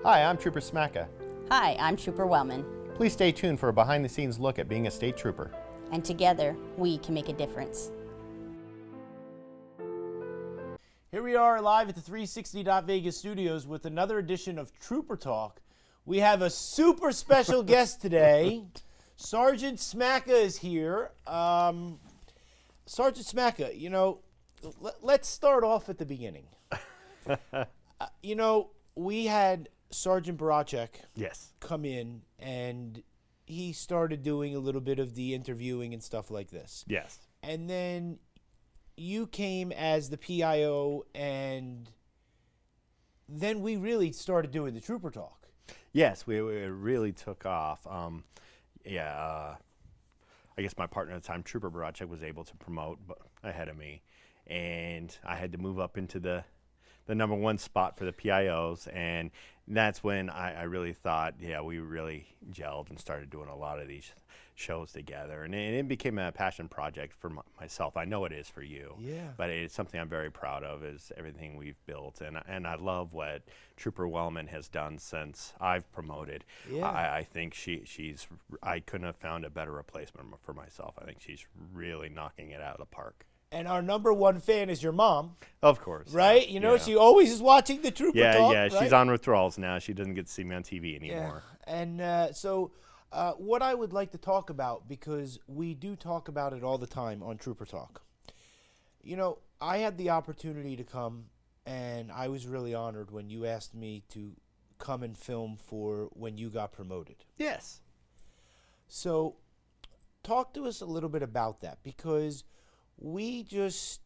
Hi, I'm Trooper Smacka. Hi, I'm Trooper Wellman, Please stay tuned for a behind-the-scenes look at being a state trooper. and together we can make a difference. Here we are live at the 360 Vegas studios with another edition of Trooper Talk. We have a super special guest today. Sergeant Smacka is here. Sergeant Smacka, let's start off at the beginning. We had Sergeant Barachek Yes. come in, and he started doing a little bit of the interviewing and stuff like this. Yes. And then you came as the PIO, and then we really started doing the Trooper Talk. Yes, we really took off. I guess my partner at the time, Trooper Barachek, was able to promote ahead of me, and I had to move up into the number one spot for the PIOs, and that's when I really thought, we really gelled and started doing a lot of these shows together, and it became a passion project for myself. I know it is for you, but it's something I'm very proud of, is everything we've built, and I love what Trooper Wellman has done since I've promoted. I think she's I couldn't have found a better replacement for myself. I think she's really knocking it out of the park. And our number one fan is your mom. Of course. Right? She always is watching the Trooper Talk. Yeah, right? she's on withdrawals now. She doesn't get to see me on TV anymore. And so what I would like to talk about, because we do talk about it all the time on Trooper Talk. I had the opportunity to come, and I was really honored when you asked me to come and film for when you got promoted. Yes. So talk to us a little bit about that, because we just,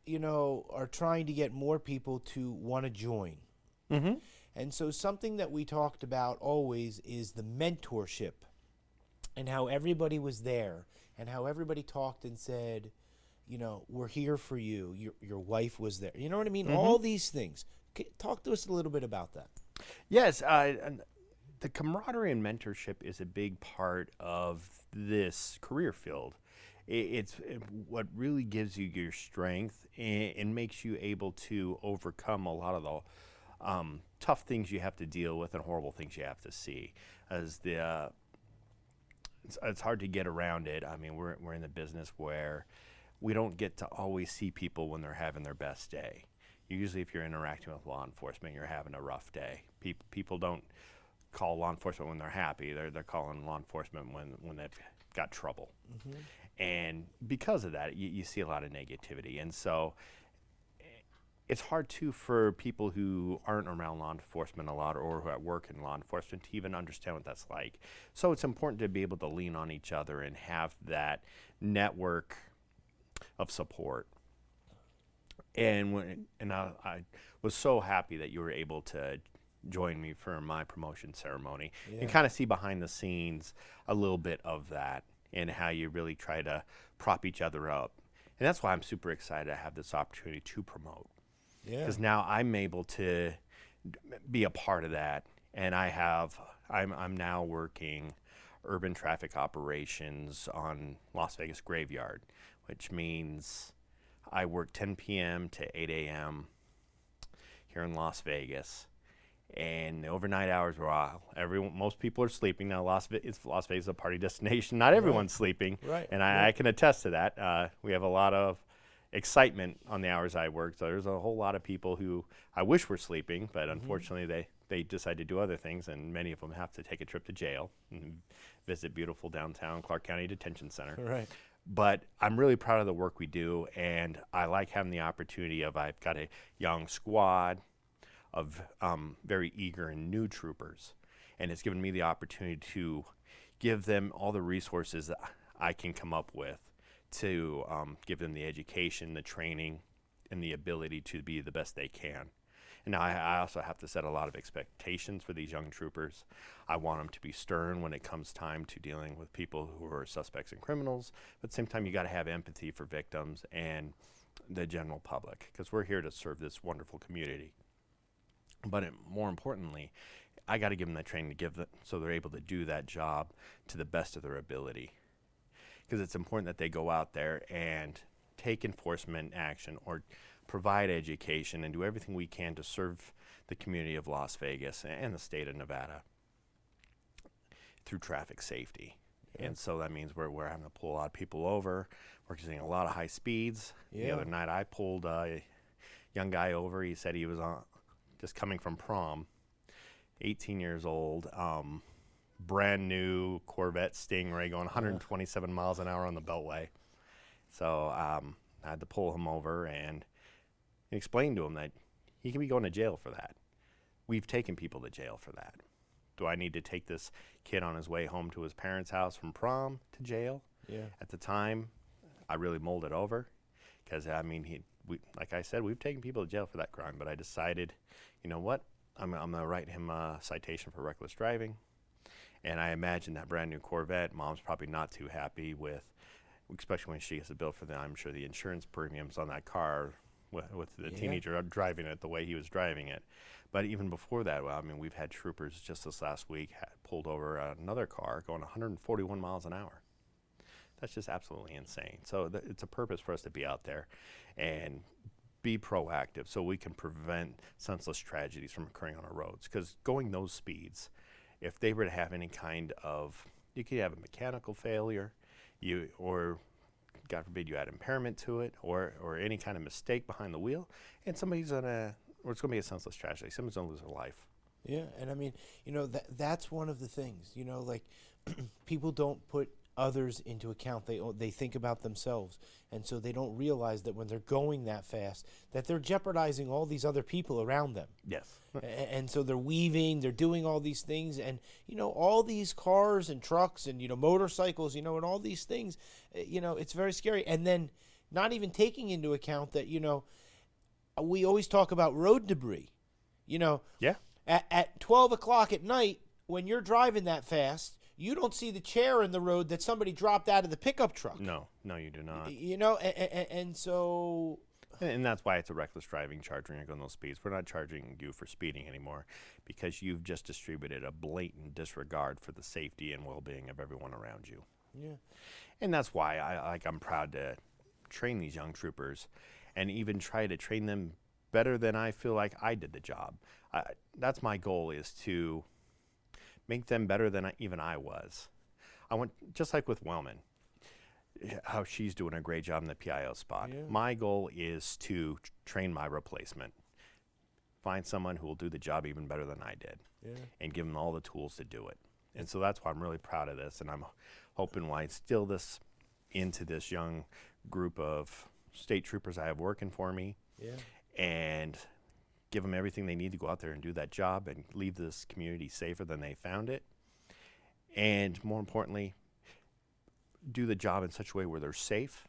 are trying to get more people to want to join. Mm-hmm. And so something that we talked about always is the mentorship, and how everybody was there, and how everybody talked and said, we're here for you. Your wife was there. You know what I mean? Mm-hmm. All these things. Talk to us a little bit about that. Yes, and the camaraderie and mentorship is a big part of this career field. It's what really gives you your strength and makes you able to overcome a lot of the tough things you have to deal with and horrible things you have to see. As it's hard to get around it. I mean, we're in the business where we don't get to always see people when they're having their best day. Usually, if you're interacting with law enforcement, you're having a rough day. People don't call law enforcement when they're happy. They're calling law enforcement when they've got trouble. Mm-hmm. And because of that, you see a lot of negativity. And so it's hard, too, for people who aren't around law enforcement a lot, or who work in law enforcement, to even understand what that's like. So it's important to be able to lean on each other and have that network of support. And I was so happy that you were able to join me for my promotion ceremony and kind of see behind the scenes a little bit of that, and how you really try to prop each other up. And that's why I'm super excited to have this opportunity to promote. Because now I'm able to be a part of that. And I'm now working urban traffic operations on Las Vegas Graveyard, which means I work 10 p.m. to 8 a.m. here in Las Vegas. And the overnight hours were most people are sleeping now. Las Vegas is a party destination. Not everyone's sleeping, Right. And I can attest to that. We have a lot of excitement on the hours I work. So there's a whole lot of people who I wish were sleeping, but unfortunately they decide to do other things, and many of them have to take a trip to jail and visit beautiful downtown Clark County Detention Center. Right. But I'm really proud of the work we do, and I like having the opportunity I've got a young squad of very eager and new troopers, and it's given me the opportunity to give them all the resources that I can come up with to give them the education, the training, and the ability to be the best they can. And now I also have to set a lot of expectations for these young troopers. I want them to be stern when it comes time to dealing with people who are suspects and criminals, but at the same time, you got to have empathy for victims and the general public, because we're here to serve this wonderful community. But more importantly, I got to give them that training so they're able to do that job to the best of their ability. Because it's important that they go out there and take enforcement action or provide education, and do everything we can to serve the community of Las Vegas and the state of Nevada through traffic safety. And so that means we're having to pull a lot of people over. We're using a lot of high speeds. The Yeah. other night I pulled a young guy over. He said he was just coming from prom, 18 years old, brand new Corvette Stingray going 127 miles an hour on the Beltway. So I had to pull him over and explain to him that he can be going to jail for that. We've taken people to jail for that. Do I need to take this kid on his way home to his parents' house from prom to jail? Yeah. At the time, I really mulled it over because, I mean, like I said, we've taken people to jail for that crime, but I decided, you know what, I'm going to write him a citation for reckless driving. And I imagine that brand new Corvette, Mom's probably not too happy with, especially when she gets a bill for the, I'm sure the insurance premiums on that car with the teenager driving it the way he was driving it. But even before that, well, I mean, we've had troopers just this last week pulled over another car going 141 miles an hour. That's just absolutely insane. So it's a purpose for us to be out there and be proactive so we can prevent senseless tragedies from occurring on our roads. Because going those speeds, if they were to have any kind of, you could have a mechanical failure, or God forbid you add impairment to it, or any kind of mistake behind the wheel, and somebody's or it's going to be a senseless tragedy. Someone's going to lose their life. Yeah, and I mean, that's one of the things, like people don't put others into account. They think about themselves, and so they don't realize that when they're going that fast, that they're jeopardizing all these other people around them. Yes. And so they're weaving, they're doing all these things, and all these cars and trucks and motorcycles, and all these things, it's very scary. And then not even taking into account that we always talk about road debris. Yeah. At 12 o'clock at night, when you're driving that fast, you don't see the chair in the road that somebody dropped out of the pickup truck. No, you do not. And so... And that's why it's a reckless driving charge when you're going those speeds. We're not charging you for speeding anymore because you've just distributed a blatant disregard for the safety and well-being of everyone around you. Yeah. And that's why I'm proud to train these young troopers and even try to train them better than I feel like I did the job. That's my goal, is to make them better than even I was. I want, just like with Wellman, how she's doing a great job in the PIO spot. Yeah. My goal is to train my replacement. Find someone who will do the job even better than I did, and give them all the tools to do it. And so that's why I'm really proud of this, and I'm hoping I instill this into this young group of state troopers I have working for me, and give them everything they need to go out there and do that job and leave this community safer than they found it. And more importantly, do the job in such a way where they're safe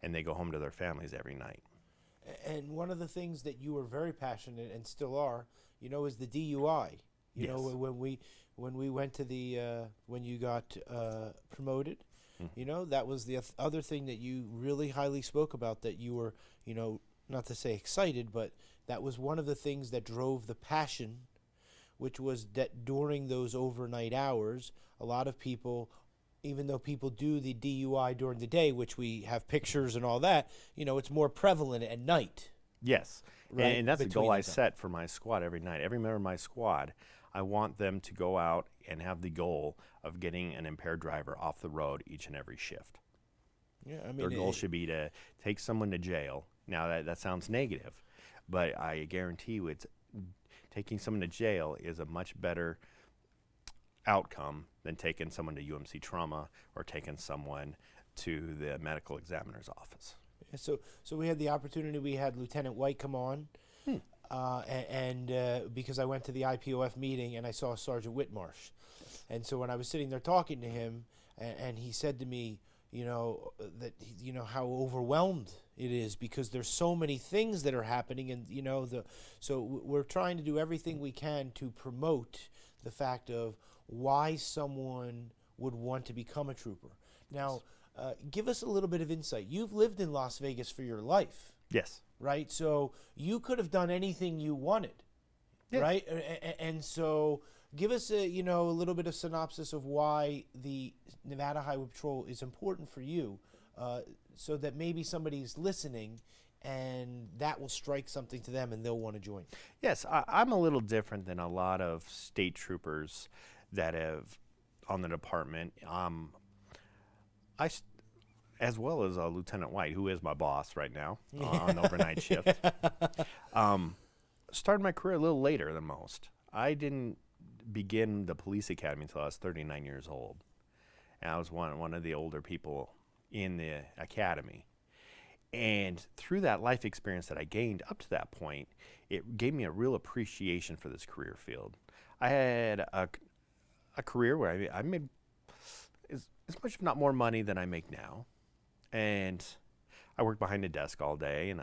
and they go home to their families every night. And one of the things that you were very passionate and still are, is the DUI. Yes. When we went to the when you got promoted, that was the other thing that you really highly spoke about, that you were, not to say excited, but that was one of the things that drove the passion, which was that during those overnight hours, a lot of people, even though people do the DUI during the day, which we have pictures and all that, it's more prevalent at night. Yes. Right, And that's the between goal I the time. set for my squad every night. Every member of my squad, I want them to go out and have the goal of getting an impaired driver off the road each and every shift. Yeah, I mean, Their goal should be to take someone to jail. Now, that sounds negative, but I guarantee you taking someone to jail is a much better outcome than taking someone to UMC trauma or taking someone to the medical examiner's office. So we had the opportunity. We had Lieutenant White come on, and because I went to the IPOF meeting and I saw Sergeant Whitmarsh, and so when I was sitting there talking to him, and he said to me, that how overwhelmed it is because there's so many things that are happening, and so we're trying to do everything we can to promote the fact of why someone would want to become a trooper. Now, give us a little bit of insight. You've lived in Las Vegas for your life, Yes. right? So you could have done anything you wanted, Yes. right? And so give us a little bit of synopsis of why the Nevada Highway Patrol is important for you, so that maybe somebody's listening and that will strike something to them, and they'll want to join. Yes, I'm a little different than a lot of state troopers that have on the department. I, s- as well as Lieutenant White, who is my boss right now on overnight shift. Started my career a little later than most. I didn't begin the police academy until I was 39 years old, and I was one of the older people in the academy. And through that life experience that I gained up to that point, it gave me a real appreciation for this career field. I had a career where I made as much, if not more, money than I make now. And I worked behind a desk all day, and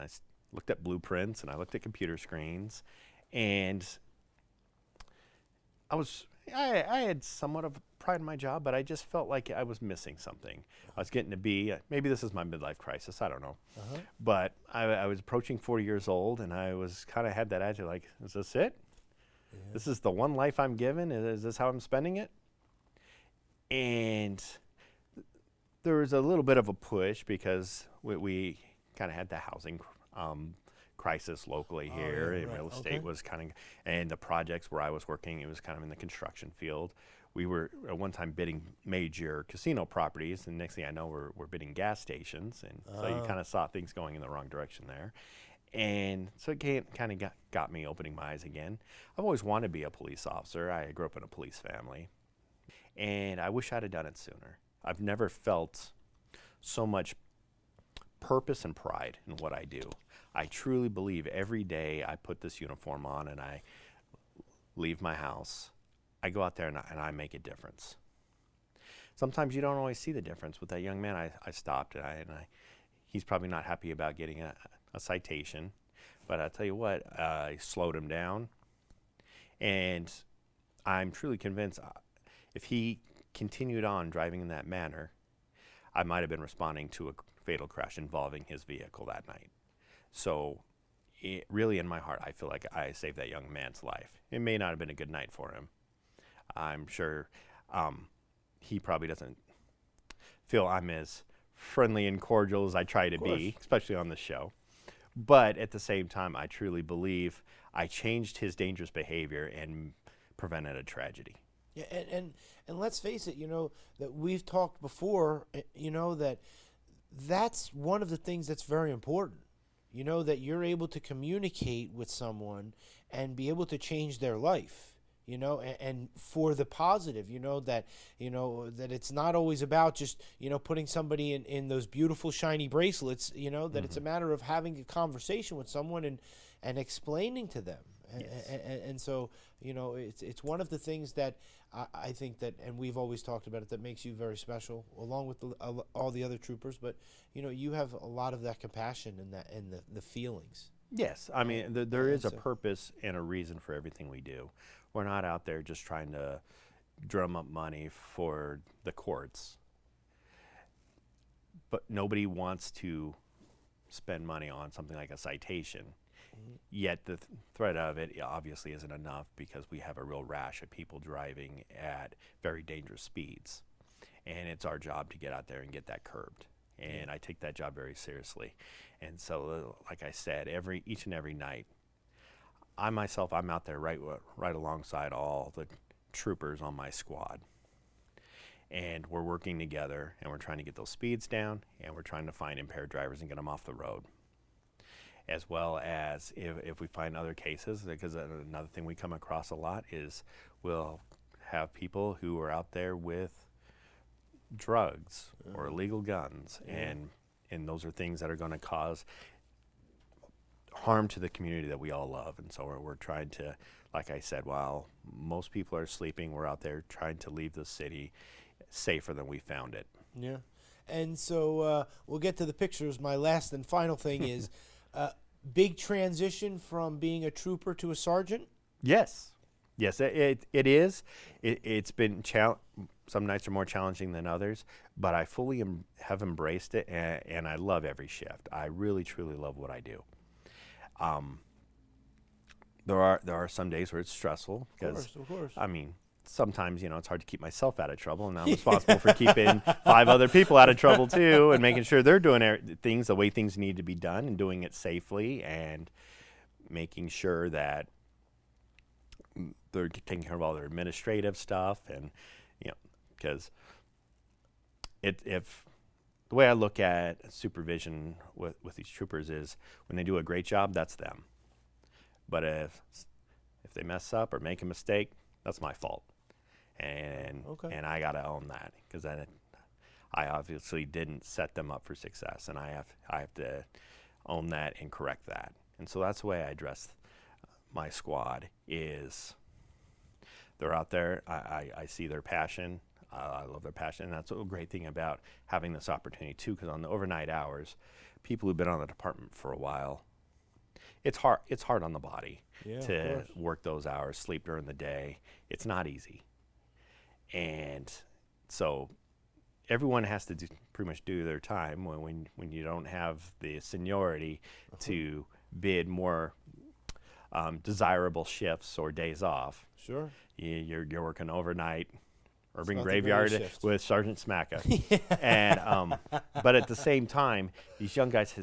looked at blueprints, and I looked at computer screens. And I had somewhat of pride in my job, but I just felt like I was missing something. I was getting to be, maybe this is my midlife crisis, I don't know. But I was approaching 40 years old, and I was kind of had that attitude like, is this it? This is the one life I'm given? Is this how I'm spending it? And there was a little bit of a push because we kind of had the housing crisis locally here. yeah, And right. real estate Okay. was kind of, and the projects where I was working, it was kind of in the construction field. We were at one time bidding major casino properties, and next thing I know, we're bidding gas stations, and so you kind of saw things going in the wrong direction there. And so it kind of got me opening my eyes again. I've always wanted to be a police officer. I grew up in a police family, and I wish I'd have done it sooner. I've never felt so much purpose and pride in what I do. I truly believe every day I put this uniform on and I leave my house, I go out there and I make a difference. Sometimes you don't always see the difference. With that young man, I stopped and he's probably not happy about getting a citation, but I tell you what, I slowed him down, and I'm truly convinced if he continued on driving in that manner, I might have been responding to a fatal crash involving his vehicle that night. So really in my heart, I feel like I saved that young man's life. It may not have been a good night for him. I'm sure he probably doesn't feel I'm as friendly and cordial as I try to be, especially on the show. But at the same time, I truly believe I changed his dangerous behavior and prevented a tragedy. Yeah, and let's face it, that we've talked before, that's one of the things that's very important. That you're able to communicate with someone and be able to change their life, and for the positive, that it's not always about just, putting somebody in those beautiful shiny bracelets, that it's a matter of having a conversation with someone and explaining to them. Yes. And so, it's one of the things that I think that, and we've always talked about it, that makes you very special, along with all the other troopers. But you have a lot of that compassion and the feelings. Yes, I mean, there is a so- purpose and a reason for everything we do. We're not out there just trying to drum up money for the courts. But nobody wants to spend money on something like a citation. Yet the threat of it obviously isn't enough because we have a real rash of people driving at very dangerous speeds. And it's our job to get out there and get that curbed. And I take that job very seriously. And so, like I said, each and every night, I'm out there right alongside all the troopers on my squad. And we're working together, and we're trying to get those speeds down, and we're trying to find impaired drivers and get them off the road. As well as if we find other cases, because another thing we come across a lot is we'll have people who are out there with drugs or illegal guns, and those are things that are going to cause harm to the community that we all love. And so we're trying to, like I said, while most people are sleeping, we're out there trying to leave the city safer than we found it. Yeah. And so we'll get to the pictures. My last and final thing is big transition from being a trooper to a sergeant. Yes, it is. It's been some nights are more challenging than others, but I fully have embraced it, and I love every shift. I really, truly love what I do. There are some days where it's stressful because Of course. I mean, sometimes, it's hard to keep myself out of trouble, and I'm responsible for keeping 5 other people out of trouble too, and making sure they're doing things the way things need to be done and doing it safely, and making sure that they're taking care of all their administrative stuff, and because if the way I look at supervision with these troopers is when they do a great job, that's them. But if they mess up or make a mistake, that's my fault, and I gotta own that, because I obviously didn't set them up for success, and I have to own that and correct that. And so that's the way I address my squad. Is they're out there. I see their passion. I love their passion, and that's a great thing about having this opportunity too. Because on the overnight hours, people who've been on the department for a while, it's hard. It's hard on the body to work those hours, sleep during the day. It's not easy, and so everyone has to pretty much do their time when you don't have the seniority to bid more desirable shifts or days off. Sure. You're working overnight, urban not the graveyard greatest shift. with Sergeant Smacka. And but at the same time, these young guys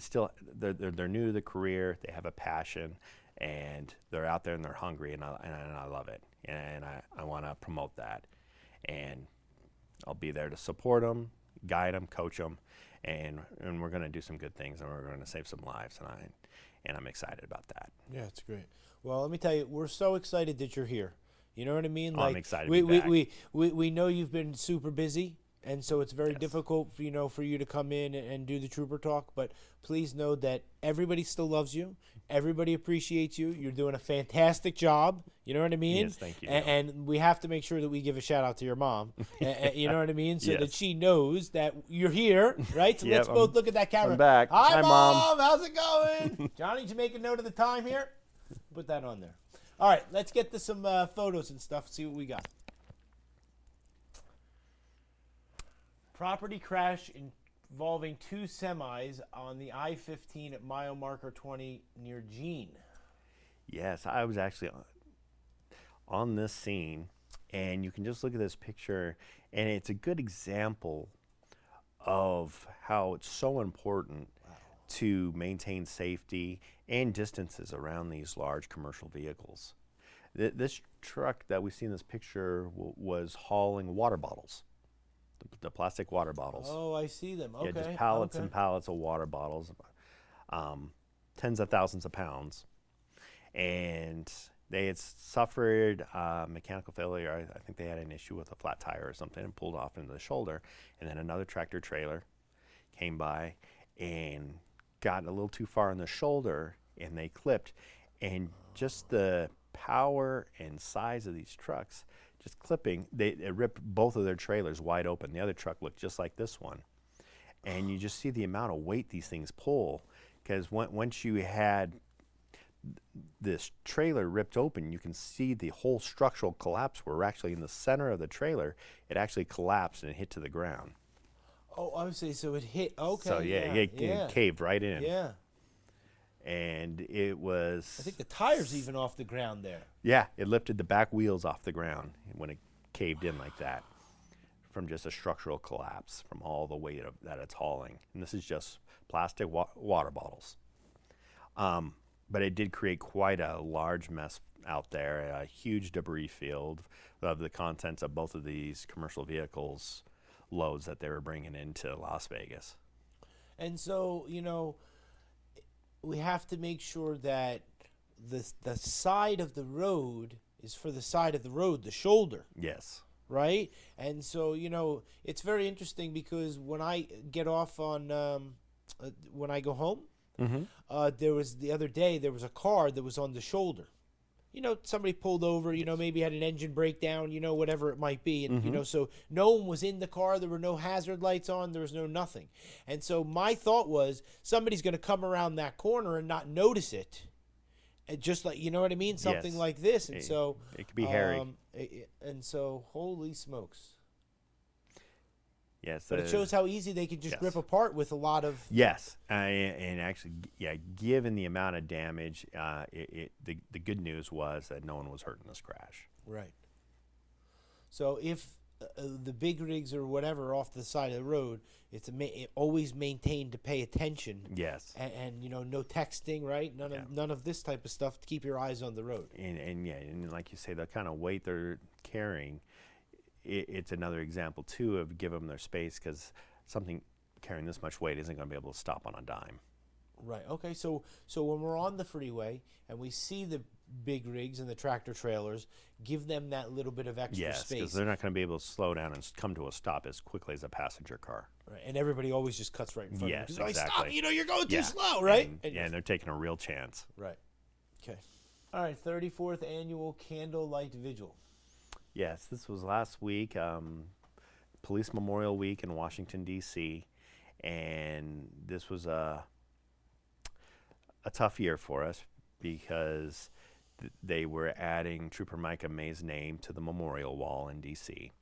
they're new to the career. They have a passion, and they're out there and they're hungry, and I love it, and I want to promote that, and I'll be there to support them, guide them, coach them, and we're going to do some good things, and we're going to save some lives, and I'm excited about that. Yeah, it's great. Well, let me tell you, we're so excited that you're here. You know what I mean? I'm excited to be back. We know you've been super busy, and so it's very difficult for you to come in and do the Trooper Talk, but please know that everybody still loves you. Everybody appreciates you. You're doing a fantastic job. You know what I mean? Yes, thank you. And we have to make sure that we give a shout out to your mom. You know what I mean? So that she knows that you're here, right? So let's both look at that camera. I'm back. Hi, Mom. How's it going? Johnny, did you make a note of the time here? Put that on there. All right, let's get to some photos and stuff. See what we got. Property crash involving 2 semis on the I-15 at mile marker 20 near Jean. Yes, I was actually on this scene, and you can just look at this picture, and it's a good example of how it's so important to maintain safety and distances around these large commercial vehicles. This truck that we see in this picture was hauling water bottles, the plastic water bottles. Oh, I see them. Okay. Yeah, just pallets and pallets of water bottles, tens of thousands of pounds. And they had suffered mechanical failure. I think they had an issue with a flat tire or something and pulled off into the shoulder. And then another tractor trailer came by and got a little too far in the shoulder, and they clipped. And just the power and size of these trucks, just clipping, it ripped both of their trailers wide open. The other truck looked just like this one. And you just see the amount of weight these things pull, because once you had this trailer ripped open, you can see the whole structural collapse. Where we're actually in the center of the trailer, it actually collapsed and it hit to the ground. Oh, obviously, so it hit. Okay. So it caved right in. Yeah. And it was, I think the tire's even off the ground there. Yeah, it lifted the back wheels off the ground when it caved in like that, from just a structural collapse from all the weight that it's hauling. And this is just plastic water bottles. But it did create quite a large mess out there, a huge debris field of the contents of both of these commercial vehicles, loads that they were bringing into Las Vegas. And so, we have to make sure that the side of the road is for the side of the road, the shoulder. Yes. Right? And so, it's very interesting, because when I get off on, when I go home, the other day, there was a car that was on the shoulder. Somebody pulled over, maybe had an engine breakdown, whatever it might be. And, so no one was in the car. There were no hazard lights on. There was no nothing. And so my thought was, somebody's going to come around that corner and not notice it. And just like, you know what I mean? Something like this. And so it could be hairy. And so, holy smokes. Yes, but it shows how easy they can just rip apart with a lot of... Yes, and actually, given the amount of damage, the good news was that no one was hurt in this crash. Right. So if the big rigs or whatever are off the side of the road, it always maintain to pay attention. Yes. And no texting, right? None of this type of stuff to keep your eyes on the road. And yeah, and like you say, the kind of weight they're carrying, it's another example too of give them their space, because something carrying this much weight isn't going to be able to stop on a dime. Right. Okay. So when we're on the freeway and we see the big rigs and the tractor trailers, give them that little bit of extra Yes, because space. they're not going to be able to slow down and come to a stop as quickly as a passenger car. Right. And everybody always just cuts right in front Yes, of them. exactly. Stop! You're going Yeah. too slow, right? And they're taking a real chance. Right. Okay. All right. 34th annual Candlelight Vigil. Yes, this was last week, Police Memorial Week in Washington, D.C., and this was a tough year for us because they were adding Trooper Micah May's name to the memorial wall in D.C.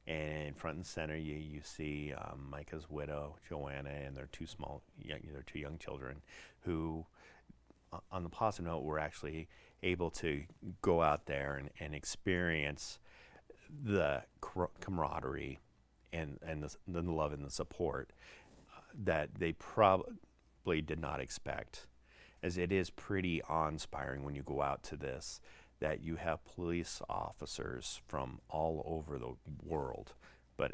And front and center, you see Micah's widow, Joanna, and their two young children, who, on the positive note, were actually able to go out there and experience the camaraderie and the love and the support that they probably did not expect, as it is pretty awe-inspiring when you go out to this, that you have police officers from all over the world, but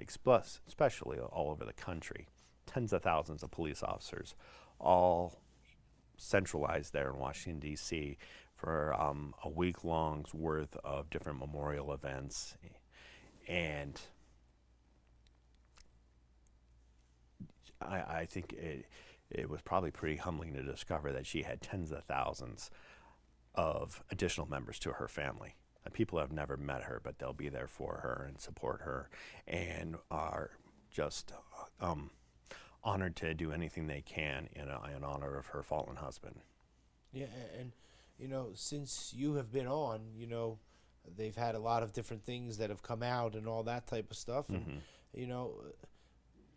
especially all over the country, tens of thousands of police officers, all centralized there in Washington, D.C. for a week-long's worth of different memorial events. And I think it was probably pretty humbling to discover that she had tens of thousands of additional members to her family. And people have never met her, but they'll be there for her and support her, and are just honored to do anything they can in honor of her fallen husband. Yeah, and since you have been on, they've had a lot of different things that have come out and all that type of stuff. And,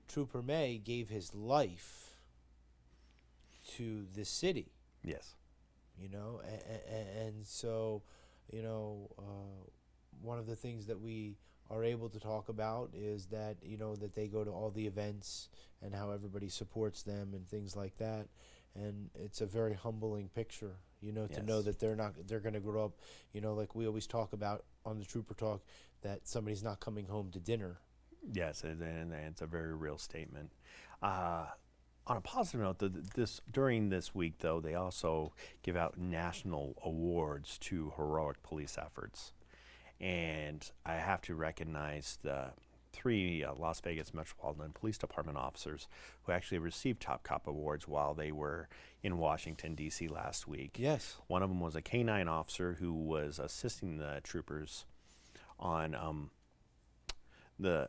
Trooper May gave his life to the city. Yes. And so, one of the things that we are able to talk about is that, that they go to all the events and how everybody supports them and things like that. And it's a very humbling picture, to know that they're going to grow up, like we always talk about on the Trooper Talk, that somebody's not coming home to dinner. Yes, and it's a very real statement. On a positive note, during this week, though, they also give out national awards to heroic police efforts. And I have to recognize the 3 Las Vegas Metropolitan Police Department officers who actually received Top Cop awards while they were in Washington, D.C. last week. Yes. One of them was a K-9 officer who was assisting the troopers on the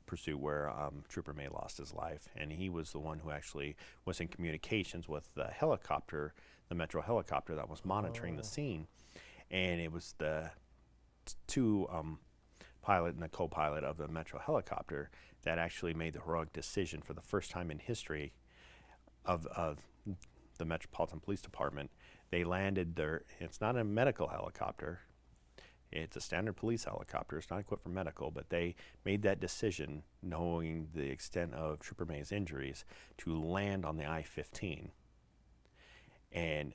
pursuit where Trooper May lost his life, and he was the one who actually was in communications with the helicopter, the Metro helicopter that was monitoring the scene, and it was the two pilot and the co-pilot of the Metro helicopter that actually made the heroic decision for the first time in history of the Metropolitan Police Department. They landed it's not a medical helicopter, it's a standard police helicopter. It's not equipped for medical, but they made that decision knowing the extent of Trooper May's injuries to land on the I-15 and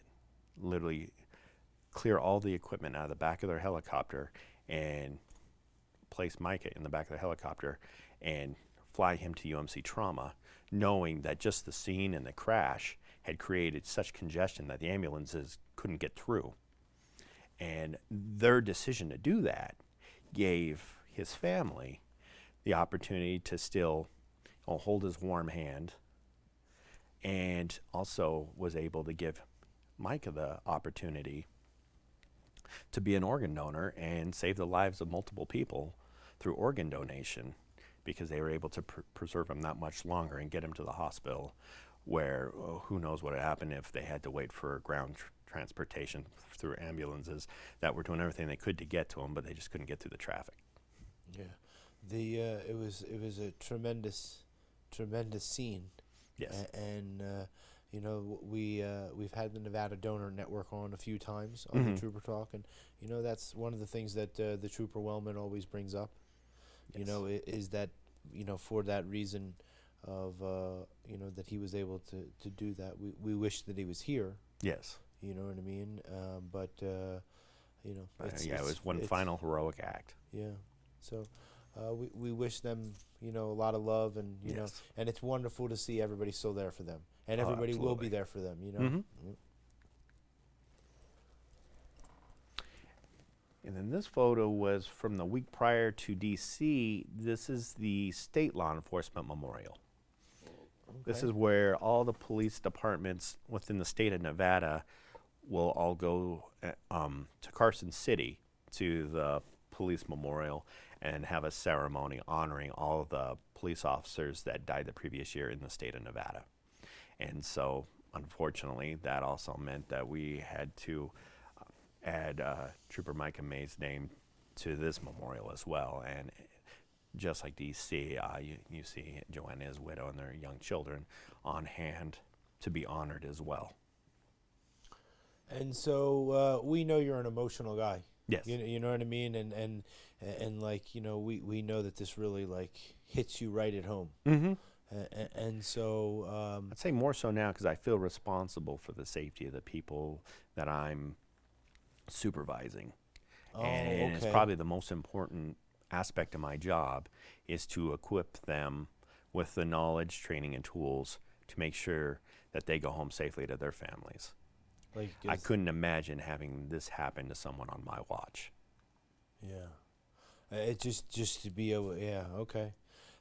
literally clear all the equipment out of the back of their helicopter and place Micah in the back of the helicopter and fly him to UMC Trauma, knowing that just the scene and the crash had created such congestion that the ambulances couldn't get through. And their decision to do that gave his family the opportunity to still hold his warm hand, and also was able to give Micah the opportunity to be an organ donor and save the lives of multiple people through organ donation, because they were able to preserve him that much longer and get him to the hospital, where who knows what would happen if they had to wait for ground transportation through ambulances that were doing everything they could to get to him, but they just couldn't get through the traffic. Yeah, it was a tremendous scene. Yes. And You know, we've had the Nevada Donor Network on a few times on the Trooper Talk, and you know that's one of the things that the Trooper Wellman always brings up. You know, is that for that reason of that he was able to do that. We wish that he was here. Yes. You know what I mean? But Yeah, it was one final heroic act. Yeah. So we wish them a lot of love, and and it's wonderful to see everybody still there for them, and everybody will be absolutely. there for them. Yep. And then this photo was from the week prior to DC. This is the State Law Enforcement Memorial. This Okay. is where all the police departments within the state of Nevada will all go to Carson City to the police memorial and have a ceremony honoring all the police officers that died the previous year in the state of Nevada. And so, unfortunately, that also meant that we had to add Trooper Micah May's name to this memorial as well. And just like DC, you see Joanna's widow and their young children on hand to be honored as well. And so we know you're an emotional guy. Yes. You know what I mean, and like we know that this really like hits you right at home. Mm-hmm. And so I'd say more so now because I feel responsible for the safety of the people that I'm supervising. And it's okay. probably the most important aspect of my job is to equip them with the knowledge, training, and tools to make sure that they go home safely to their families. like I it's- couldn't imagine having this happen to someone on my watch. Yeah. It just to be able, yeah, okay.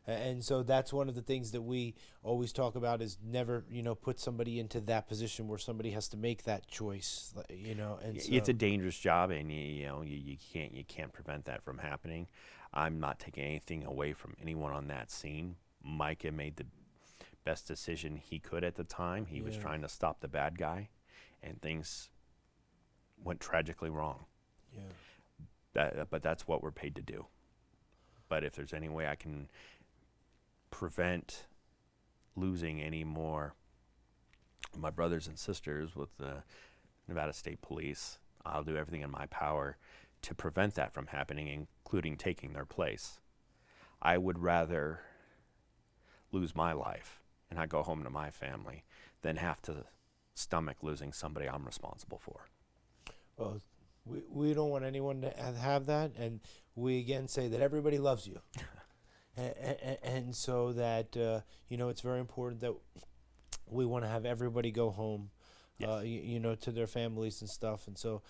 And so that's one of the things that we always talk about is never, put somebody into that position where somebody has to make that choice, and so, It's a dangerous job, and you can't prevent that from happening. I'm not taking anything away from anyone on that scene. Micah made the best decision he could at the time. He was Yeah. trying to stop the bad guy, and things went tragically wrong. yeah. But that's what we're paid to do. But if there's any way I can prevent losing any more of my brothers and sisters with the Nevada State Police, I'll do everything in my power to prevent that from happening, including taking their place. I would rather lose my life and not go home to my family than have to stomach losing somebody I'm responsible for. Well, we don't want anyone to have that, and we again say that everybody loves you, and so that it's very important that we want to have everybody go home, Yes. to their families and stuff, and so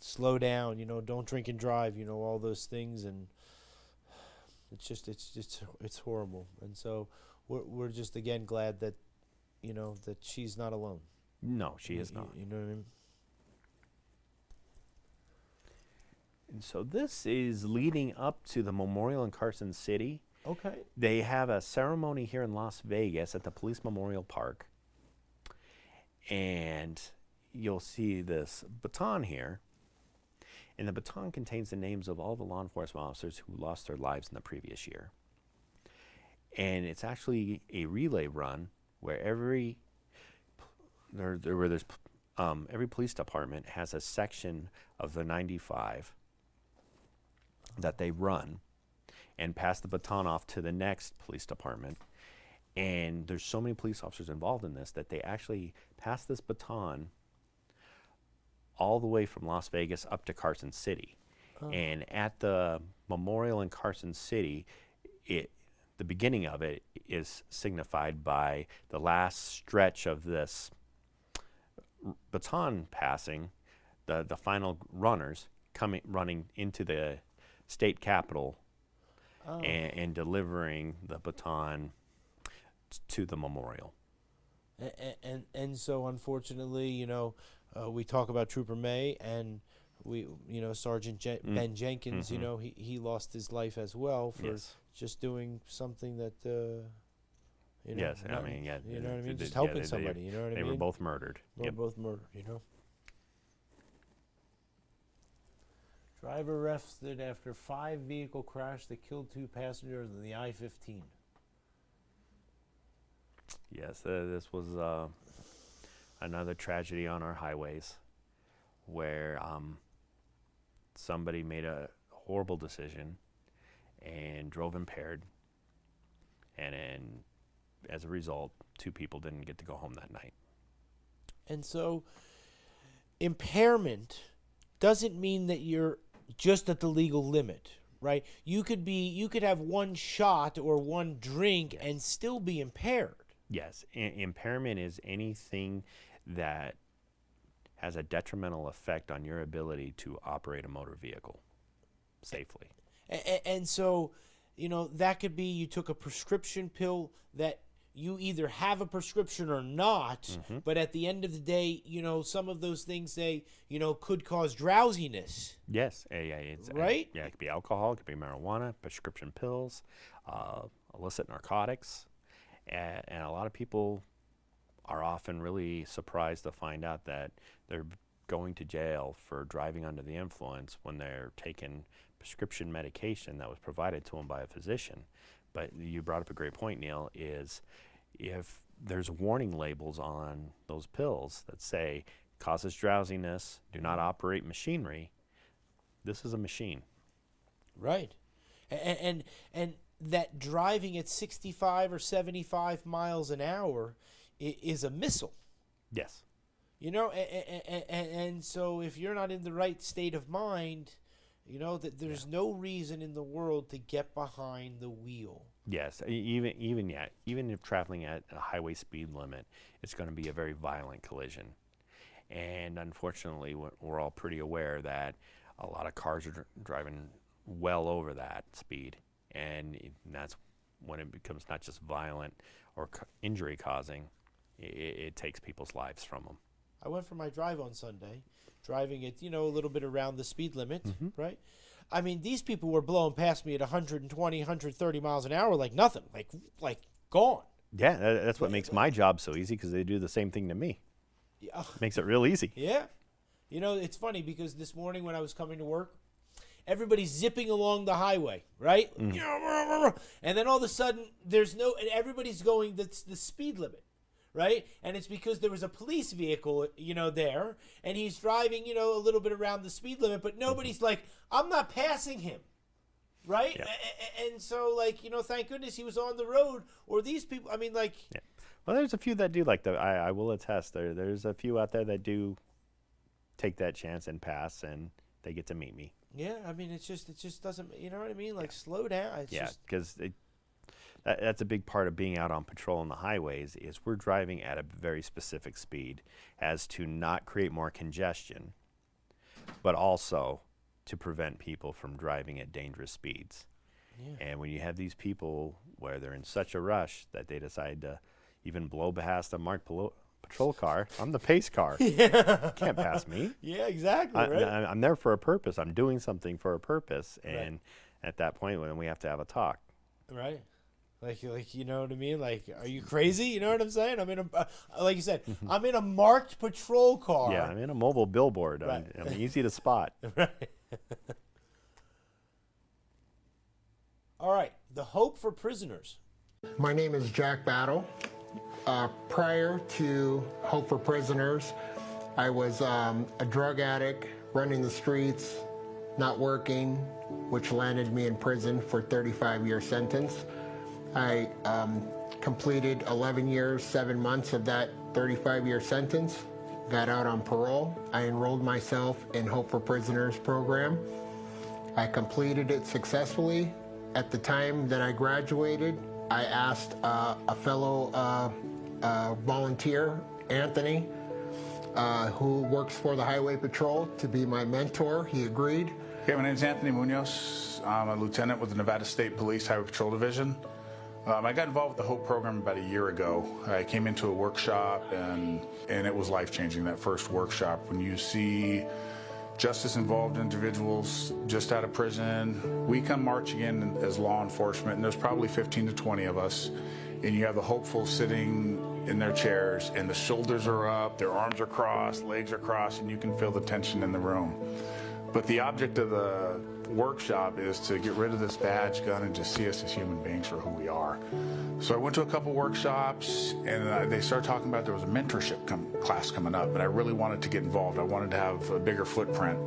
slow down, don't drink and drive, all those things, and it's horrible, and so we're just again glad that that she's not alone. No, she is not. You know what I mean? And so this is leading up to the memorial in Carson City. Okay. They have a ceremony here in Las Vegas at the Police Memorial Park. And you'll see this baton here. And the baton contains the names of all the law enforcement officers who lost their lives in the previous year. And it's actually a relay run where every police department has a section of the 95 that they run and pass the baton off to the next police department. And there's so many police officers involved in this that they actually pass this baton all the way from Las Vegas up to Carson City. And at the memorial in Carson City, the beginning of it is signified by the last stretch of this baton passing, the final runners running into the state capitol and delivering the baton to the memorial. And so unfortunately, we talk about Trooper May, and we, Sergeant Ben Jenkins, he lost his life as well for Yes. just doing something that, Yes, I not- mean, yeah. you know what I mean, just yeah, helping somebody, you know what I They mean? were both murdered. They were Yep. both murdered, Driver arrested after 5-vehicle crash that killed 2 passengers on the I-15. Yes, this was another tragedy on our highways where somebody made a horrible decision and drove impaired, and then as a result, 2 people didn't get to go home that night. And so impairment doesn't mean that you're just at the legal limit, right? You could have one shot or one drink and still be impaired. Yes, impairment is anything that has a detrimental effect on your ability to operate a motor vehicle safely. And so, that could be you took a prescription pill that you either have a prescription or not, but at the end of the day, some of those things could cause drowsiness. Yes, it's right? Yeah, it could be alcohol, it could be marijuana, prescription pills, illicit narcotics, and a lot of people are often really surprised to find out that they're going to jail for driving under the influence when they're taking prescription medication that was provided to them by a physician. But you brought up a great point, Neil, is if there's warning labels on those pills that say causes drowsiness, do not operate machinery, this is a machine. Right. And that driving at 65 or 75 miles an hour is a missile. Yes. And so if you're not in the right state of mind, that there's no reason in the world to get behind the wheel. Yes, even if traveling at a highway speed limit, it's going to be a very violent collision. And unfortunately, we're all pretty aware that a lot of cars are driving well over that speed. And that's when it becomes not just violent or injury causing, it takes people's lives from them. I went for my drive on Sunday, driving at, a little bit around the speed limit, right? I mean, these people were blowing past me at 120, 130 miles an hour like nothing, like gone. Yeah, that's what makes my job so easy, because they do the same thing to me. Yeah. Makes it real easy. Yeah. It's funny because this morning when I was coming to work, everybody's zipping along the highway, right? And then all of a sudden, and everybody's going the speed limit. Right? And it's because there was a police vehicle, there, and he's driving, a little bit around the speed limit, but nobody's like, I'm not passing him. Right? Yeah. And so, thank goodness he was on the road, or these people, Yeah. Well, there's a few that do like that. I will attest. There's a few out there that do take that chance and pass, and they get to meet me. Yeah, it just doesn't, you know what I mean? Like, slow down. It's because that's a big part of being out on patrol on the highways is we're driving at a very specific speed as to not create more congestion, but also to prevent people from driving at dangerous speeds. Yeah. And when you have these people where they're in such a rush that they decide to even blow past a marked patrol car, I'm the pace car. Yeah. Can't pass me. Yeah, exactly. I'm there for a purpose. I'm doing something for a purpose. And at that point, when we have to have a talk. Right. Like you know what I mean? Like, are you crazy? You know what I'm saying? I'm in a, like you said, I'm in a marked patrol car. Yeah, I'm in a mobile billboard. Right. I'm easy to spot. Right. All right. The hope for prisoners. My name is Jack Battle. Prior to Hope for Prisoners, I was a drug addict, running the streets, not working, which landed me in prison for a 35-year sentence. I completed 11 years, 7 months of that 35-year sentence, got out on parole. I enrolled myself in Hope for Prisoners program. I completed it successfully. At the time that I graduated, I asked a fellow volunteer, Anthony, who works for the Highway Patrol, to be my mentor. He agreed. Okay, my name is Anthony Munoz. I'm a lieutenant with the Nevada State Police Highway Patrol Division. I got involved with the HOPE program about a year ago. I came into a workshop, and it was life-changing, that first workshop. When you see justice-involved individuals just out of prison, we come marching in as law enforcement, and there's probably 15 to 20 of us, and you have the hopefuls sitting in their chairs, and the shoulders are up, their arms are crossed, legs are crossed, and you can feel the tension in the room. But the object of the workshop is to get rid of this badge gun and just see us as human beings for who we are. So I went to a couple workshops, and they started talking about there was a mentorship class coming up, and I really wanted to get involved. I wanted to have a bigger footprint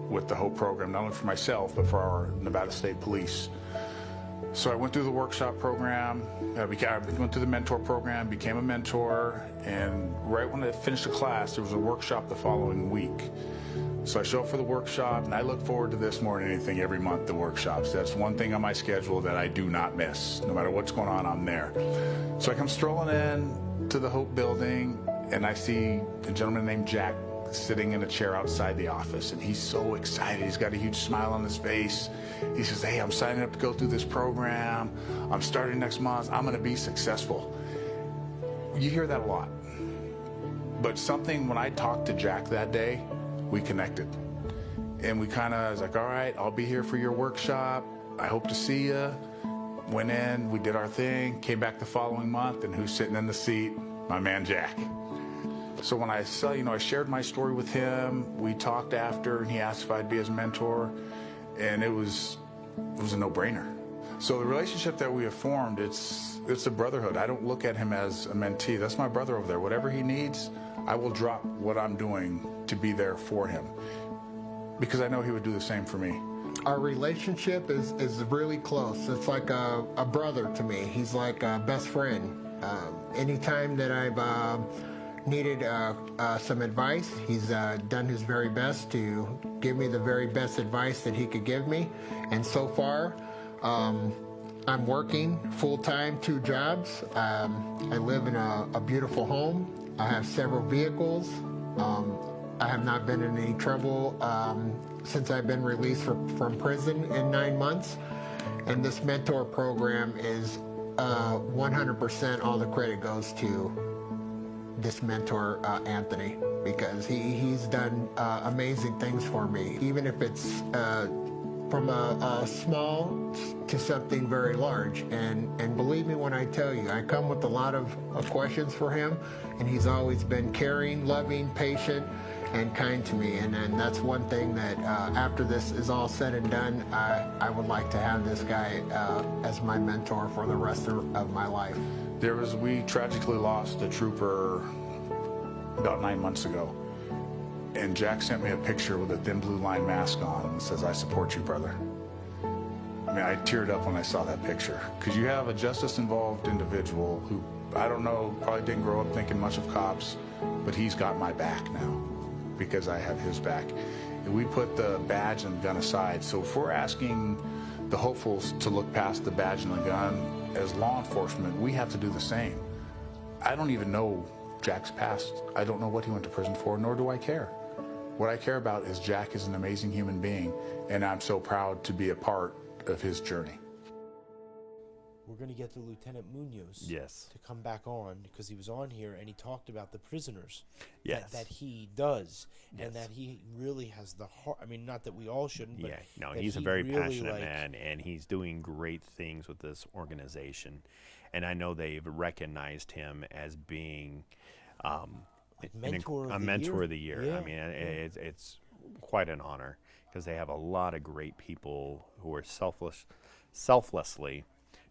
with the HOPE program, not only for myself, but for our Nevada State Police. So I went through the workshop program, I went through the mentor program, became a mentor, and right when I finished the class, there was a workshop the following week. So I show up for the workshop, and I look forward to this more than anything every month, the workshops. That's one thing on my schedule that I do not miss. No matter what's going on, I'm there. So I come strolling in to the HOPE building, and I see a gentleman named Jack sitting in a chair outside the office, and he's so excited. He's got a huge smile on his face. He says, "Hey, I'm signing up to go through this program. I'm starting next month. I'm going to be successful." You hear that a lot. But something, when I talked to Jack that day, we connected. And we kind of was like, "All right, I'll be here for your workshop. I hope to see you." Went in, we did our thing, came back the following month, and who's sitting in the seat? My man, Jack. So when I saw, I shared my story with him. We talked after, and he asked if I'd be his mentor, and it was a no-brainer. So the relationship that we have formed, it's a brotherhood. I don't look at him as a mentee. That's my brother over there. Whatever he needs, I will drop what I'm doing to be there for him, because I know he would do the same for me. Our relationship is really close. It's like a brother to me. He's like a best friend. Anytime that I've needed some advice, he's done his very best to give me the very best advice that he could give me. And so far, I'm working full-time, 2 jobs. I live in a beautiful home. I have several vehicles. I have not been in any trouble since I've been released from prison in 9 months. And this mentor program is 100% all the credit goes to this mentor, Anthony, because he's done amazing things for me, even if it's from a small to something very large. And believe me when I tell you, I come with a lot of questions for him, and he's always been caring, loving, patient, and kind to me. And that's one thing that after this is all said and done, I would like to have this guy as my mentor for the rest of my life. We tragically lost a trooper about 9 months ago, and Jack sent me a picture with a thin blue line mask on and says, "I support you, brother." I mean, I teared up when I saw that picture, because you have a justice-involved individual who, I don't know, probably didn't grow up thinking much of cops, but he's got my back now because I have his back. And we put the badge and gun aside. So if we're asking the hopefuls to look past the badge and the gun, as law enforcement, we have to do the same. I don't even know Jack's past. I don't know what he went to prison for, nor do I care. What I care about is Jack is an amazing human being, and I'm so proud to be a part of his journey. We're going to get to Lieutenant Munoz Yes. to come back on, because he was on here and he talked about the prisoners Yes. that he does, Yes. and that he really has the heart. I mean, not that we all shouldn't, but Yeah, no, that he's a he very really, passionate like, man, and he's doing great things with this organization. And I know they've recognized him as being Like mentor of a the mentor year. of the year. Yeah, I mean, it's quite an honor, because they have a lot of great people who are selflessly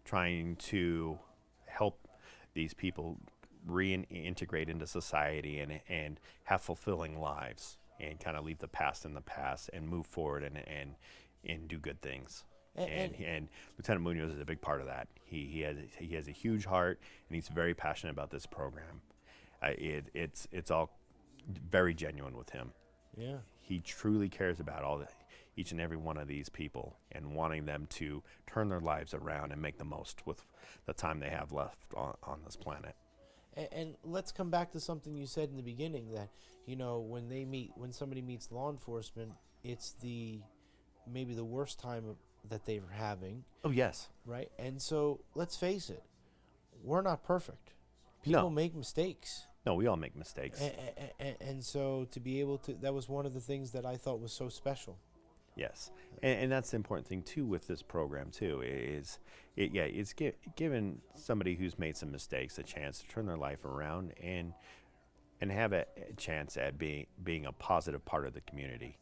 trying to help these people reintegrate into society and have fulfilling lives, and kind of leave the past in the past and move forward and do good things. And Lieutenant Munoz is a big part of that. He has a huge heart, and he's very passionate about this program. It's all very genuine with him. Yeah. He truly cares about each and every one of these people, and wanting them to turn their lives around and make the most with the time they have left on this planet. And let's come back to something you said in the beginning, that when somebody meets law enforcement, it's maybe the worst time that they're having, Oh yes. right? And so let's face it, we're not perfect. People make mistakes. No, we all make mistakes. And so to be able to, that was one of the things that I thought was so special. Yes, and that's the important thing too with this program too. It's giving somebody who's made some mistakes a chance to turn their life around and have a chance at being a positive part of the community.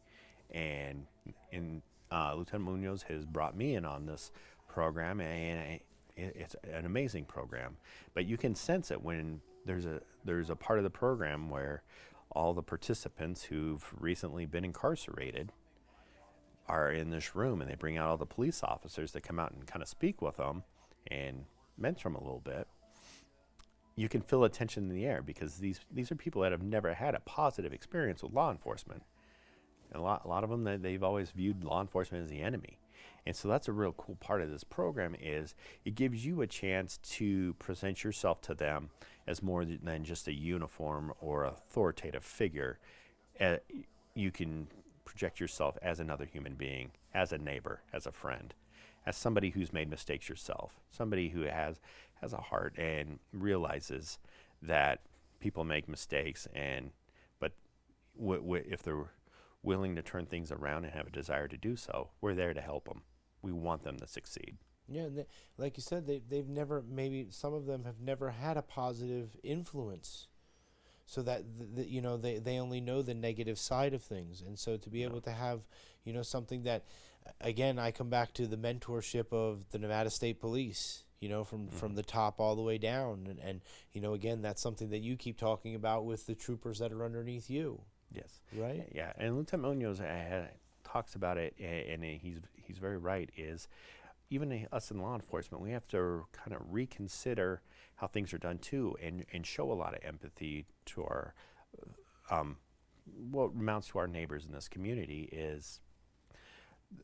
and Lieutenant Munoz has brought me in on this program, and it's an amazing program. But you can sense it when there's a part of the program where all the participants who've recently been incarcerated are in this room, and they bring out all the police officers that come out and kind of speak with them and mentor them a little bit. You can feel a tension in the air because these are people that have never had a positive experience with law enforcement. And a lot of them, they've always viewed law enforcement as the enemy. And so that's a real cool part of this program is it gives you a chance to present yourself to them as more than just a uniform or authoritative figure. You can project yourself as another human being, as a neighbor, as a friend, as somebody who's made mistakes yourself, somebody who has a heart and realizes that people make mistakes, but if they're willing to turn things around and have a desire to do so, we're there to help them. We want them to succeed. Yeah, and like you said, they've never, maybe some of them have never had a positive influence, so that they only know the negative side of things. And so to be able to have something that, again, I come back to the mentorship of the Nevada State Police, from the top all the way down, and again, that's something that you keep talking about with the troopers that are underneath you. Yes. Right. Yeah, and Lieutenant Munoz talks about it, and he's very right. Is even us in law enforcement, we have to kind of reconsider how things are done too, and show a lot of empathy to our what amounts to our neighbors in this community. Is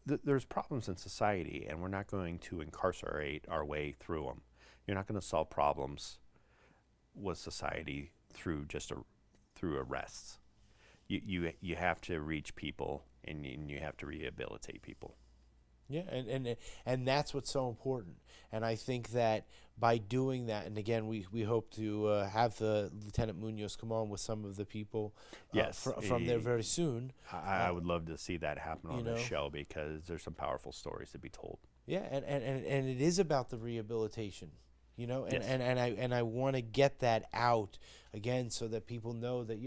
there's problems in society, and we're not going to incarcerate our way through them. You're not going to solve problems with society through through arrests. You have to reach people, and you have to rehabilitate people. Yeah, and that's what's so important. And I think that by doing that, and again, we hope to have the Lieutenant Munoz come on with some of the people from there very soon. I would love to see that happen on the show, because there's some powerful stories to be told. Yeah, and it is about the rehabilitation, Yes. and I want to get that out again so that people know that,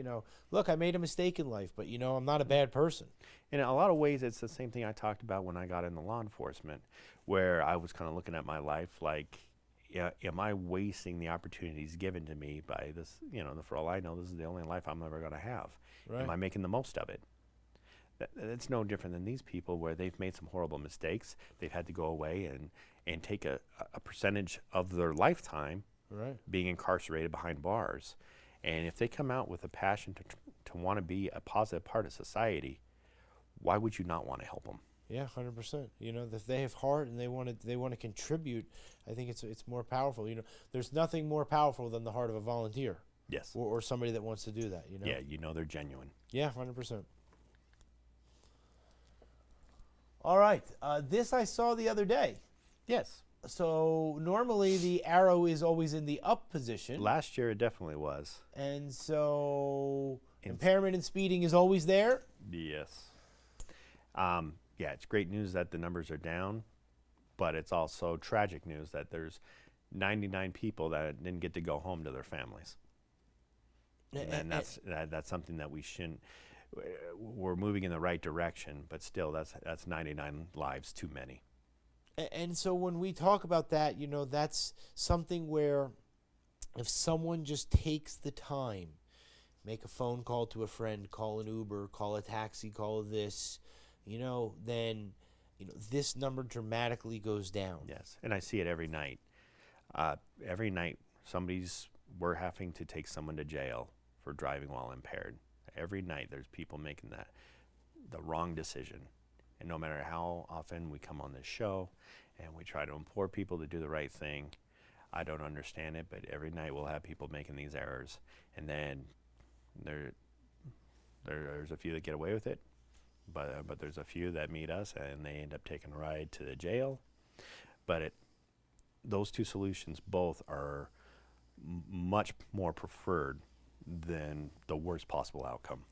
look, I made a mistake in life, but I'm not a bad person. In a lot of ways, it's the same thing I talked about when I got into law enforcement, where I was kind of looking at my life like, am I wasting the opportunities given to me by this? For all I know, this is the only life I'm ever going to have. Right. Am I making the most of it? It's no different than these people, where they've made some horrible mistakes. They've had to go away and take a percentage of their lifetime Right. being incarcerated behind bars. And if they come out with a passion to want to be a positive part of society, why would you not want to help them? Yeah, 100%. If they have heart and they want to contribute, I think it's more powerful. There's nothing more powerful than the heart of a volunteer. Yes. Or somebody that wants to do that. Yeah, they're genuine. Yeah, 100%. All right. This I saw the other day. Yes. So normally the arrow is always in the up position. Last year it definitely was. And so impairment and speeding is always there. Yes. Yeah, it's great news that the numbers are down, but it's also tragic news that there's 99 people that didn't get to go home to their families. And that's something that we shouldn't. We're moving in the right direction, but still, that's 99 lives too many. And so when we talk about that, that's something where if someone just takes the time, make a phone call to a friend, call an Uber, call a taxi, call this, then this number dramatically goes down. Yes, and I see it every night. Every night, we're having to take someone to jail for driving while impaired. Every night, there's people making the wrong decision. And no matter how often we come on this show and we try to implore people to do the right thing, I don't understand it, but every night we'll have people making these errors. And then there's a few that get away with it, but there's a few that meet us and they end up taking a ride to the jail. But those two solutions both are much more preferred than the worst possible outcome.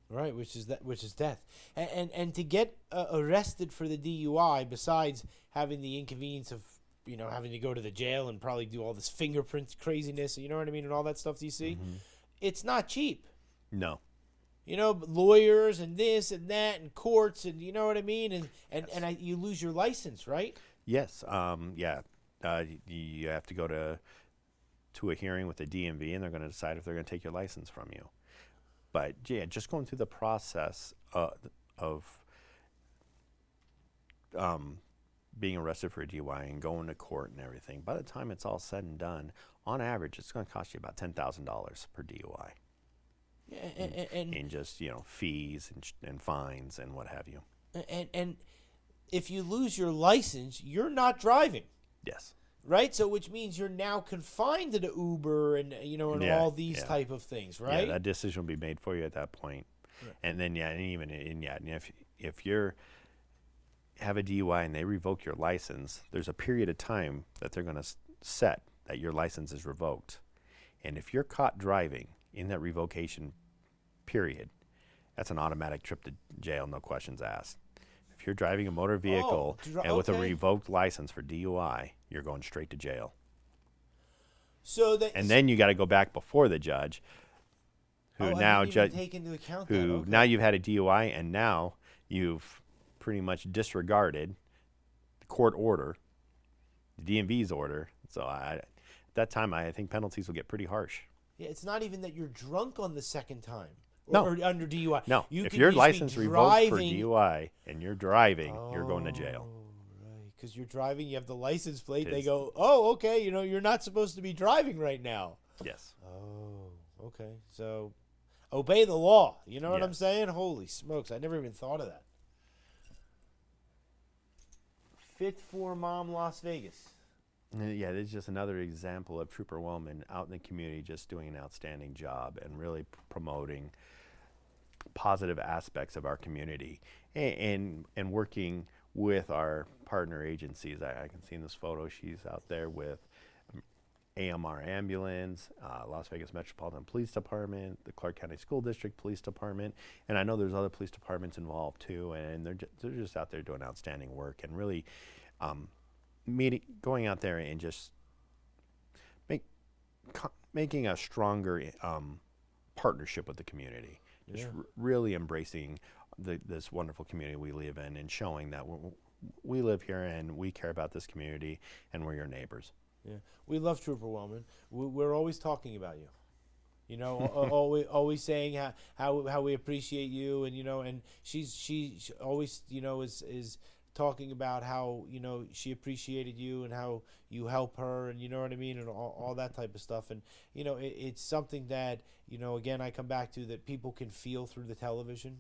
Right, which is death. And to get arrested for the DUI, besides having the inconvenience of having to go to the jail and probably do all this fingerprint craziness, and all that stuff you see, it's not cheap. No. lawyers and this and that and courts and you know what I mean, and you lose your license, right? Yes. Yeah. You have to go to a hearing with the DMV, and they're going to decide if they're going to take your license from you. But yeah, just going through the process of being arrested for a DUI and going to court and everything, by the time it's all said and done, on average, it's going to cost you about $10,000 per DUI. In just fees and fines and what have you. And if you lose your license, you're not driving. Yes. Right, so which means you're now confined to the Uber and all these type of things, right? Yeah, that decision will be made for you at that point. Right. And then if you're have a DUI and they revoke your license, there's a period of time that they're going to set that your license is revoked. And if you're caught driving in that revocation period, that's an automatic trip to jail, no questions asked. If you're driving a motor vehicle with a revoked license for DUI, you're going straight to jail. Then you got to go back before the judge, who now take into account now you've had a DUI and now you've pretty much disregarded the court order, the DMV's order. So at that time, I think penalties will get pretty harsh. Yeah, it's not even that you're drunk on the second time. Or under DUI. No, if your license revoked for DUI and you're driving, you're going to jail. Right, because you're driving, you have the license plate. They go, oh, okay, you're not supposed to be driving right now. Yes. Oh, okay. So obey the law. You know what I'm saying? Holy smokes, I never even thought of that. Fit for Mom Las Vegas. Yeah, this is just another example of Trooper Wellman out in the community just doing an outstanding job and really promoting positive aspects of our community and working with our partner agencies. I can see in this photo she's out there with AMR Ambulance, Las Vegas Metropolitan Police Department, the Clark County School District Police Department, and I know there's other police departments involved too, and they're just out there doing outstanding work and really going out there and just making a stronger partnership with the community. Just really embracing this wonderful community we live in and showing that we live here and we care about this community and we're your neighbors. Yeah, we love Trooper Wellman. We're always talking about you. Always saying how we appreciate you, and she always is talking about how she appreciated you and how you help her, and you know what I mean, and all that type of stuff. And it's something that again I come back to, that people can feel through the television.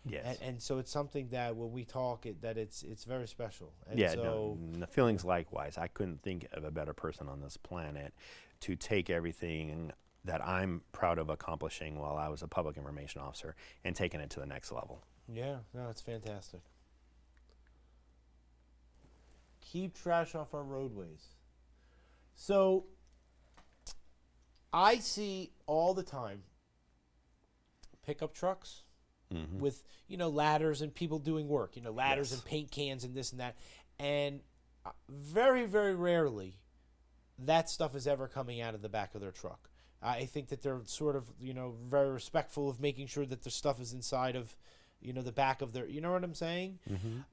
Yes. And so it's something that when we talk, that it's very special. And the feelings likewise. I couldn't think of a better person on this planet to take everything that I'm proud of accomplishing while I was a public information officer and taking it to the next level. Yeah, no, it's fantastic. Keep trash off our roadways. So I see all the time pickup trucks with ladders and people doing work, ladders and paint cans and this and that, and very, very rarely that stuff is ever coming out of the back of their truck. I think that they're sort of very respectful of making sure that their stuff is inside of the back of their, you know what I'm saying?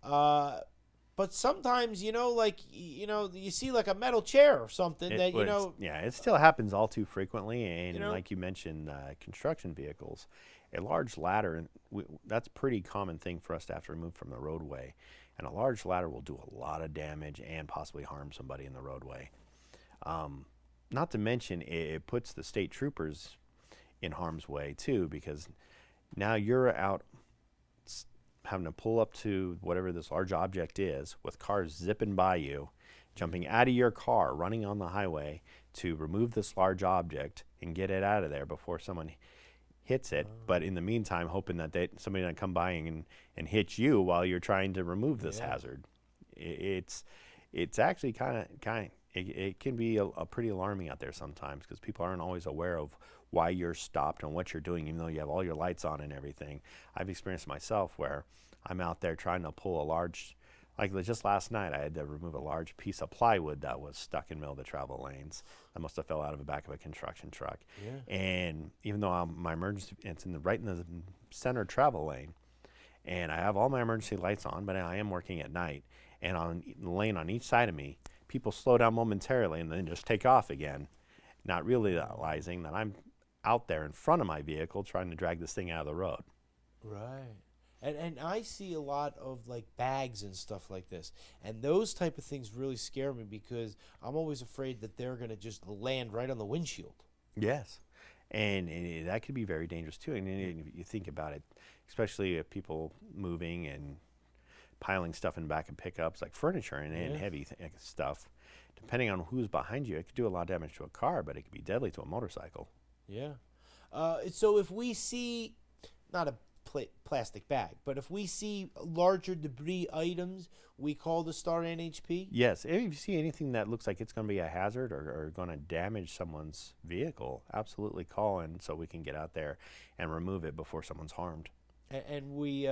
But sometimes, you see like a metal chair or something Yeah, it still happens all too frequently. And like you mentioned, construction vehicles, a large ladder, that's a pretty common thing for us to have to remove from the roadway. And a large ladder will do a lot of damage and possibly harm somebody in the roadway. Not to mention, it puts the state troopers in harm's way too, because now you're out having to pull up to whatever this large object is with cars zipping by you, jumping out of your car, running on the highway to remove this large object and get it out of there before someone hits it. But in the meantime, hoping that somebody doesn't come by and hit you while you're trying to remove this hazard. It's actually it can be a pretty alarming out there sometimes, because people aren't always aware of why you're stopped and what you're doing, even though you have all your lights on and everything. I've experienced myself where I'm out there trying to pull a large Like just last night, I had to remove a large piece of plywood that was stuck in the middle of the travel lanes. That must have fell out of the back of a construction truck. Yeah. And even though my emergency, it's right in the center travel lane, and I have all my emergency lights on, but I am working at night. And on the lane on each side of me, people slow down momentarily and then just take off again, not realizing that I'm out there in front of my vehicle trying to drag this thing out of the road. Right. And I see a lot of like bags and stuff like this. And those type of things really scare me because I'm always afraid that they're going to just land right on the windshield. Yes. And that could be very dangerous too. And if you think about it, especially if people moving and piling stuff in the back of pickups like furniture and heavy stuff, depending on who's behind you, it could do a lot of damage to a car, but it could be deadly to a motorcycle. Yeah. So if we see, not a plastic bag, but if we see larger debris items, we call the Star NHP? Yes. If you see anything that looks like it's going to be a hazard or going to damage someone's vehicle, absolutely call in so we can get out there and remove it before someone's harmed. And we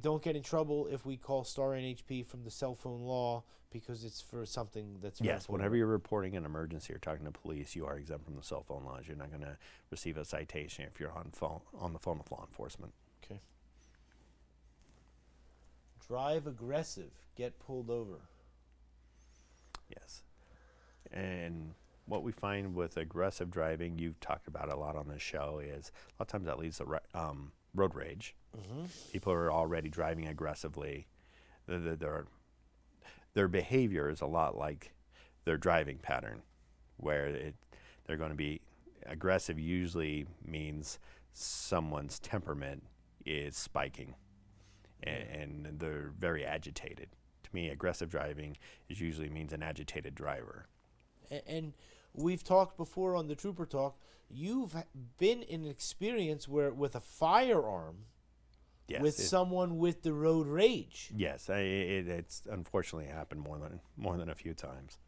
don't get in trouble if we call Star NHP from the cell phone law because it's for something that's very Yes, important. whenever you're reporting an emergency or talking to police, you are exempt from the cell phone laws. You're not going to receive a citation if you're on the phone with law enforcement. Okay. Drive aggressive, get pulled over. Yes. And what we find with aggressive driving, you've talked about a lot on this show, is a lot of times that leads to road rage. Mm-hmm. People are already driving aggressively. Their behavior is a lot like their driving pattern, where they're going to be aggressive. Usually means someone's temperament is spiking, and they're very agitated. To me, aggressive driving usually means an agitated driver. And we've talked before on the Trooper Talk, you've been in an experience where with a firearm Yes, with someone with the road rage. Yes, it's unfortunately happened more than a few times.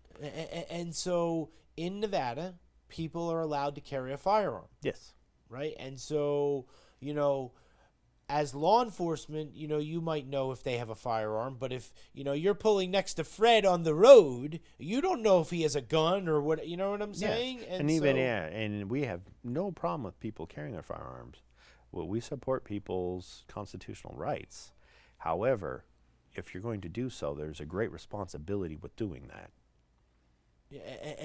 And so in Nevada, people are allowed to carry a firearm, Yes. right? And so, as law enforcement, you might know if they have a firearm, but if, you're pulling next to Fred on the road, you don't know if he has a gun or what, you know what I'm saying? Yes. And even and we have no problem with people carrying their firearms. Well, we support people's constitutional rights. However, if you're going to do so, there's a great responsibility with doing that.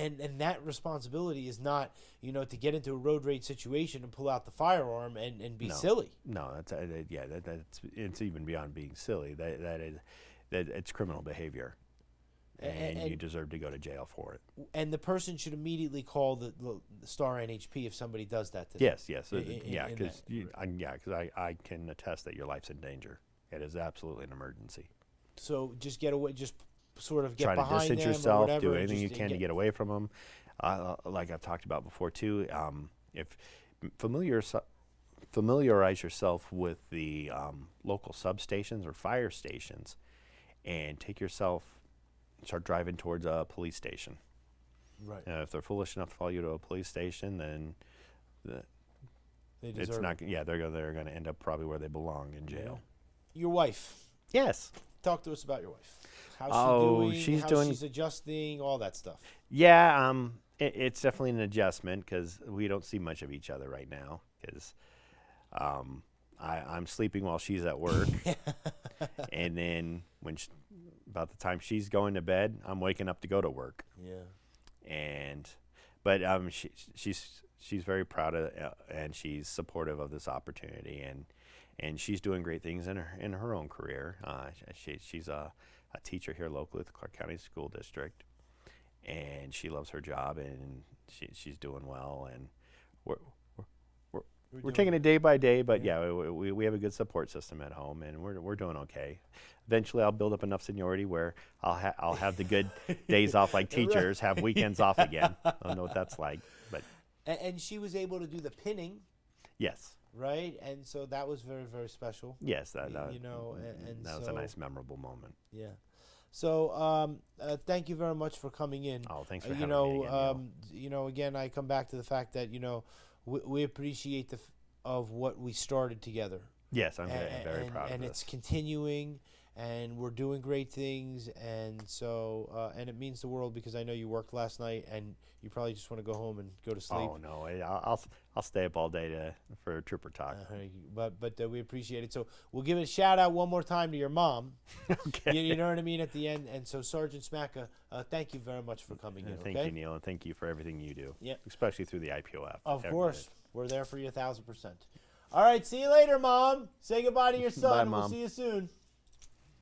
And that responsibility is not, to get into a road rage situation and pull out the firearm and be silly. No, that's it's even beyond being silly. That it's criminal behavior, and you deserve to go to jail for it. And the person should immediately call the Star NHP if somebody does that to them. Yes, because I can attest that your life's in danger. It is absolutely an emergency. So just get away, just sort of get Try to behind distance them yourself, or whatever. do and anything you just can to get away from them. Like I've talked about before too, if familiarize yourself with the local substations or fire stations, and start driving towards a police station. Right. If they're foolish enough to follow you to a police station, then They it's deserve not. it. Yeah, they're going to end up probably where they belong, in jail. Your wife. Yes. Talk to us about your wife. How's she doing? How she's adjusting, all that stuff. Yeah, it's definitely an adjustment because we don't see much of each other right now because I'm sleeping while she's at work. And then about the time she's going to bed, I'm waking up to go to work. Yeah. But she's very proud of and she's supportive of this opportunity, and she's doing great things in her own career. She's a teacher here locally at the Clark County School District, and she loves her job, and she's doing well, and we're taking it day by day. But we have a good support system at home, and we're doing okay. Eventually, I'll build up enough seniority where I'll have the good days off like teachers, have weekends off again. I don't know what that's like, but And she was able to do the pinning, yes. right? And so that was very, very special. Yes, that was a nice, memorable moment. Yeah. So thank you very much for coming in. Oh, thanks for having me again, again, I come back to the fact that we appreciate of what we started together. Yes, I'm very proud of and this. it's continuing, and we're doing great things. And so, and it means the world because I know you worked last night and you probably just want to go home and go to sleep. Oh no, I'll stay up all day for Trooper Talk. But we appreciate it. So we'll give a shout out one more time to your mom. Okay. You know what I mean at the end. And so Sergeant Smacka, thank you very much for coming in. Thank okay? you, Neil, and thank you for everything you do. Yep. Especially through the IPOF. Of Every course, day. we're there for you 1,000%. All right, see you later, Mom. Say goodbye to your son. Bye, and We'll Mom. see you soon.